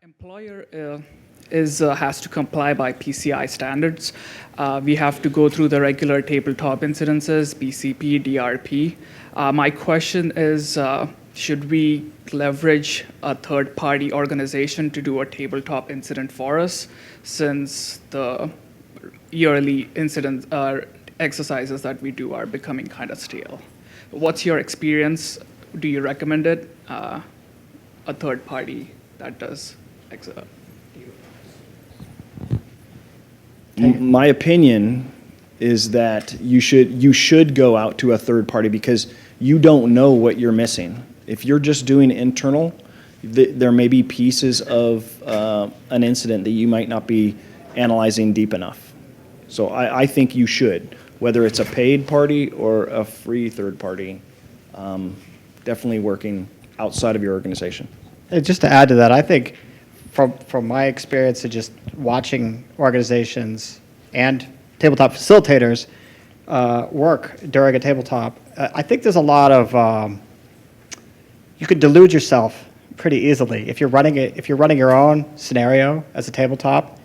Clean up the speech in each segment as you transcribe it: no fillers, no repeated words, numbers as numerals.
Employer has to comply by PCI standards. We have to go through the regular tabletop incidences, BCP, DRP. My question is, should we leverage a third-party organization to do a tabletop incident for us, since the yearly incident exercises that we do are becoming kind of stale? What's your experience? Do you recommend it? A third party that does. My opinion is that you should go out to a third party, because you don't know what you're missing. If you're just doing internal, there may be pieces of an incident that you might not be analyzing deep enough. So I think you should, whether it's a paid party or a free third party, definitely working outside of your organization. Just to add to that, I think from my experience of just watching organizations and tabletop facilitators work during a tabletop, I think there's a lot of you could delude yourself pretty easily if you're running your own scenario as a tabletop,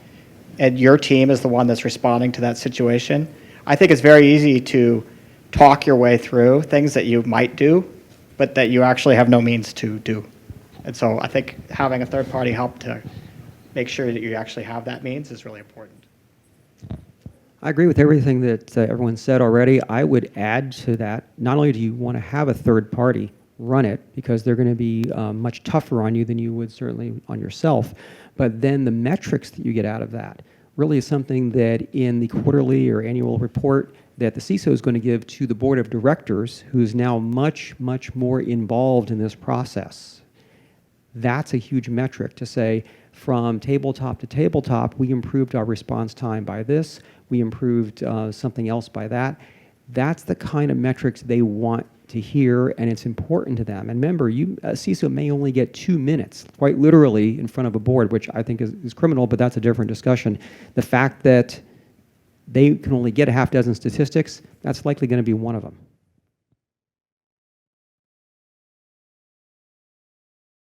and your team is the one that's responding to that situation. I think it's very easy to talk your way through things that you might do, but that you actually have no means to do. And so I think having a third party help to make sure that you actually have that means is really important. I agree with everything that everyone said already. I would add to that, not only do you want to have a third party run it, because they're going to be much tougher on you than you would certainly on yourself, but then the metrics that you get out of that really is something that in the quarterly or annual report that the CISO is going to give to the board of directors, who's now much, much more involved in this process. That's a huge metric to say, from tabletop to tabletop, we improved our response time by this, we improved something else by that. That's the kind of metrics they want to hear, and it's important to them. And remember, a CISO may only get 2 minutes, quite literally, in front of a board, which I think is criminal, but that's a different discussion. The fact that they can only get a half dozen statistics, that's likely going to be one of them.